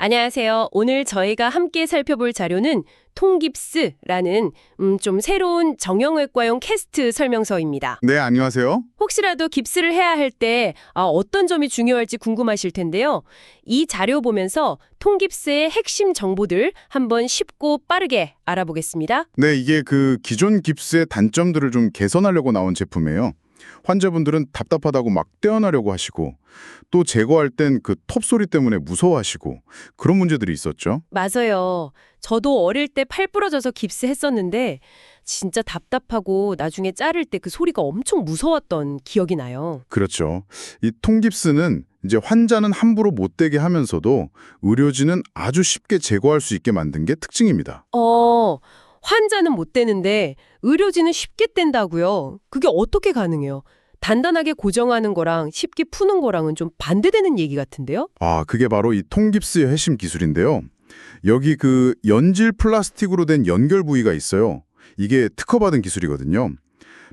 안녕하세요. 오늘 저희가 함께 살펴볼 자료는 통깁스라는 좀 새로운 정형외과용 캐스트 설명서입니다. 네, 안녕하세요. 혹시라도 깁스를 해야 할 때 어떤 점이 중요할지 궁금하실 텐데요. 이 자료 보면서 통깁스의 핵심 정보들 한번 쉽고 빠르게 알아보겠습니다. 네, 이게 그 기존 깁스의 단점들을 좀 개선하려고 나온 제품이에요. 환자분들은 답답하다고 막 떼어나려고 하시고 또 제거할 땐 그 톱 소리 때문에 무서워하시고 그런 문제들이 있었죠. 맞아요. 저도 어릴 때 팔 부러져서 깁스했었는데 진짜 답답하고 나중에 자를 때 그 소리가 엄청 무서웠던 기억이 나요. 그렇죠. 이 통깁스는 이제 환자는 함부로 못 대게 하면서도 의료진은 아주 쉽게 제거할 수 있게 만든 게 특징입니다. 환자는 못 되는데 의료진은 쉽게 뗀다고요? 그게 어떻게 가능해요? 단단하게 고정하는 거랑 쉽게 푸는 거랑은 좀 반대되는 얘기 같은데요? 그게 바로 이 통깁스의 핵심 기술인데요. 여기 그 연질 플라스틱으로 된 연결 부위가 있어요. 이게 특허받은 기술이거든요.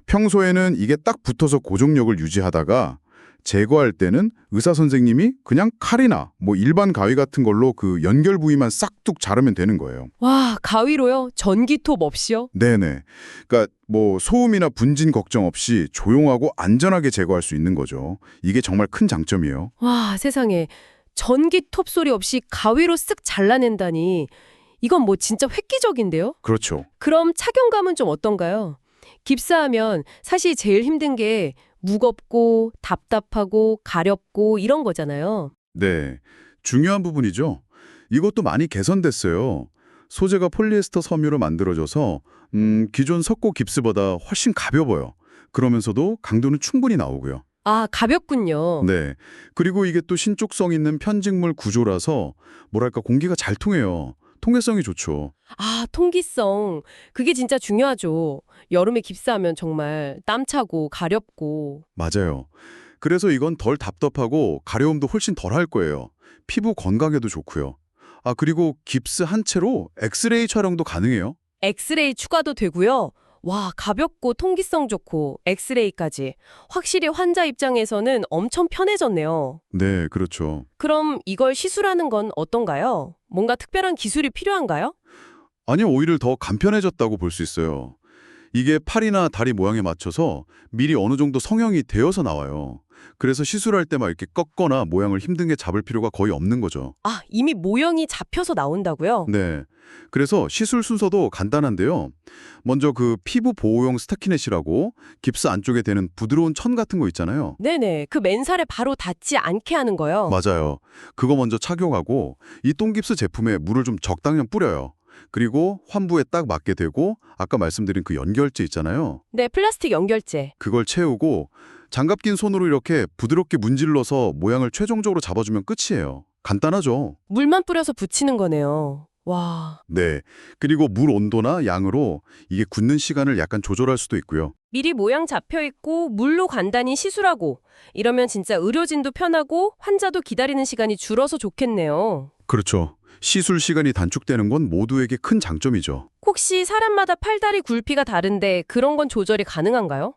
평소에는 이게 딱 붙어서 고정력을 유지하다가 제거할 때는 의사 선생님이 그냥 칼이나 뭐 일반 가위 같은 걸로 그 연결 부위만 싹둑 자르면 되는 거예요. 와, 가위로요? 전기톱 없이요? 네네. 그러니까 뭐 소음이나 분진 걱정 없이 조용하고 안전하게 제거할 수 있는 거죠. 이게 정말 큰 장점이에요. 와, 세상에. 전기톱 소리 없이 가위로 쓱 잘라낸다니. 이건 뭐 진짜 획기적인데요? 그렇죠. 그럼 착용감은 좀 어떤가요? 깁스하면 사실 제일 힘든 게 무겁고 답답하고 가렵고 이런 거잖아요. 네. 중요한 부분이죠. 이것도 많이 개선됐어요. 소재가 폴리에스터 섬유로 만들어져서 기존 석고 깁스보다 훨씬 가벼워요. 그러면서도 강도는 충분히 나오고요. 아, 가볍군요. 네. 그리고 이게 또 신축성 있는 편직물 구조라서 뭐랄까 공기가 잘 통해요. 통해성이 좋죠. 아, 통기성. 그게 진짜 중요하죠. 여름에 깁스하면 정말 땀차고 가렵고. 맞아요. 그래서 이건 덜 답답하고 가려움도 훨씬 덜 할 거예요. 피부 건강에도 좋고요. 그리고 깁스 한 채로 엑스레이 촬영도 가능해요. 엑스레이 추가도 되고요. 와, 가볍고 통기성 좋고 엑스레이까지. 확실히 환자 입장에서는 엄청 편해졌네요. 네, 그렇죠. 그럼 이걸 시술하는 건 어떤가요? 뭔가 특별한 기술이 필요한가요? 아니요, 오히려 더 간편해졌다고 볼 수 있어요. 이게 팔이나 다리 모양에 맞춰서 미리 어느 정도 성형이 되어서 나와요. 그래서 시술할 때 막 이렇게 꺾거나 모양을 힘든게 잡을 필요가 거의 없는 거죠. 아, 이미 모형이 잡혀서 나온다고요? 네. 그래서 시술 순서도 간단한데요. 먼저 그 피부 보호용 스타키넷이라고 깁스 안쪽에 대는 부드러운 천 같은 거 있잖아요. 네네. 그 맨살에 바로 닿지 않게 하는 거요. 맞아요. 그거 먼저 착용하고 이 똥깁스 제품에 물을 좀 적당히 뿌려요. 그리고 환부에 딱 맞게 되고 아까 말씀드린 그 연결제 있잖아요. 네, 플라스틱 연결제. 그걸 채우고 장갑 낀 손으로 이렇게 부드럽게 문질러서 모양을 최종적으로 잡아주면 끝이에요. 간단하죠? 물만 뿌려서 붙이는 거네요. 와. 네. 그리고 물 온도나 양으로 이게 굳는 시간을 약간 조절할 수도 있고요. 미리 모양 잡혀 있고 물로 간단히 시술하고 이러면 진짜 의료진도 편하고 환자도 기다리는 시간이 줄어서 좋겠네요. 그렇죠. 시술 시간이 단축되는 건 모두에게 큰 장점이죠. 혹시 사람마다 팔다리 굵기가 다른데 그런 건 조절이 가능한가요?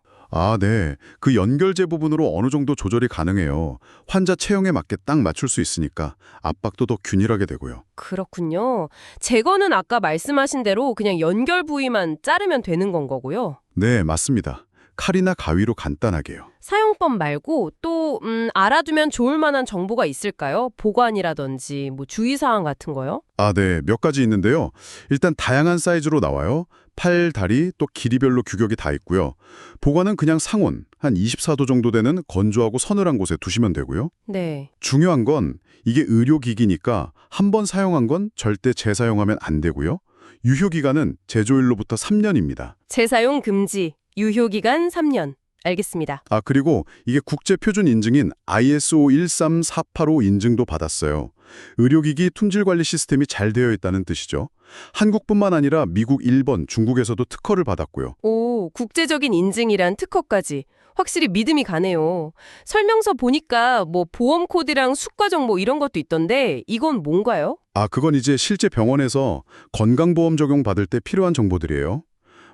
네. 그 연결제 부분으로 어느 정도 조절이 가능해요. 환자 체형에 맞게 딱 맞출 수 있으니까 압박도 더 균일하게 되고요. 그렇군요. 제거는 아까 말씀하신 대로 그냥 연결 부위만 자르면 되는 건 거고요. 네, 맞습니다. 칼이나 가위로 간단하게요. 사용법 말고 또 알아두면 좋을 만한 정보가 있을까요? 보관이라든지 뭐 주의사항 같은 거요? 네. 몇 가지 있는데요. 일단 다양한 사이즈로 나와요. 팔, 다리, 또 길이별로 규격이 다 있고요. 보관은 그냥 상온, 한 24도 정도 되는 건조하고 서늘한 곳에 두시면 되고요. 네. 중요한 건 이게 의료기기니까 한 번 사용한 건 절대 재사용하면 안 되고요. 유효기간은 제조일로부터 3년입니다. 재사용 금지, 유효기간 3년. 알겠습니다. 그리고 이게 국제표준 인증인 ISO 13485 인증도 받았어요. 의료기기 품질관리 시스템이 잘 되어 있다는 뜻이죠. 한국뿐만 아니라 미국, 일본, 중국에서도 특허를 받았고요. 오, 국제적인 인증이란 특허까지. 확실히 믿음이 가네요. 설명서 보니까 뭐 보험 코드랑 수가 정보 이런 것도 있던데 이건 뭔가요? 그건 이제 실제 병원에서 건강보험 적용 받을 때 필요한 정보들이에요.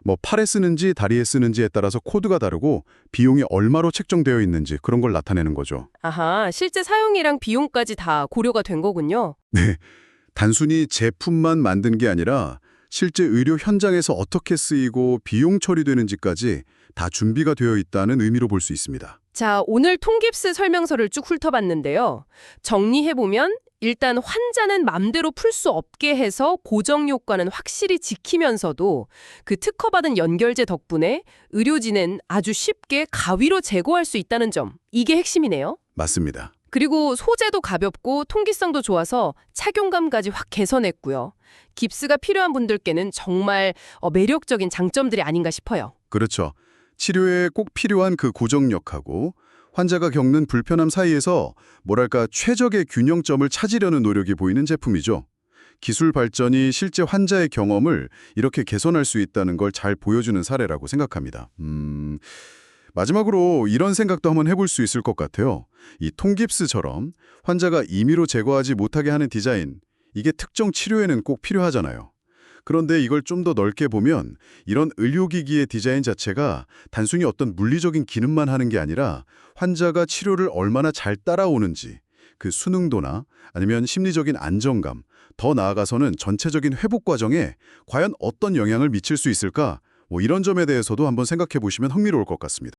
뭐 팔에 쓰는지 다리에 쓰는지에 따라서 코드가 다르고 비용이 얼마로 책정되어 있는지 그런 걸 나타내는 거죠. 아하, 실제 사용이랑 비용까지 다 고려가 된 거군요. 네, 단순히 제품만 만든 게 아니라 실제 의료 현장에서 어떻게 쓰이고 비용 처리되는지까지 다 준비가 되어 있다는 의미로 볼 수 있습니다. 자, 오늘 통깁스 설명서를 쭉 훑어봤는데요. 정리해보면 일단 환자는 맘대로 풀 수 없게 해서 고정 요건은 확실히 지키면서도 그 특허받은 연결제 덕분에 의료진은 아주 쉽게 가위로 제거할 수 있다는 점, 이게 핵심이네요. 맞습니다. 그리고 소재도 가볍고 통기성도 좋아서 착용감까지 확 개선했고요. 깁스가 필요한 분들께는 정말 매력적인 장점들이 아닌가 싶어요. 그렇죠. 치료에 꼭 필요한 그 고정력하고 환자가 겪는 불편함 사이에서 뭐랄까 최적의 균형점을 찾으려는 노력이 보이는 제품이죠. 기술 발전이 실제 환자의 경험을 이렇게 개선할 수 있다는 걸 잘 보여주는 사례라고 생각합니다. 마지막으로 이런 생각도 한번 해볼 수 있을 것 같아요. 이 통깁스처럼 환자가 임의로 제거하지 못하게 하는 디자인, 이게 특정 치료에는 꼭 필요하잖아요. 그런데 이걸 좀 더 넓게 보면 이런 의료기기의 디자인 자체가 단순히 어떤 물리적인 기능만 하는 게 아니라 환자가 치료를 얼마나 잘 따라오는지, 그 수능도나 아니면 심리적인 안정감, 더 나아가서는 전체적인 회복 과정에 과연 어떤 영향을 미칠 수 있을까? 뭐 이런 점에 대해서도 한번 생각해 보시면 흥미로울 것 같습니다.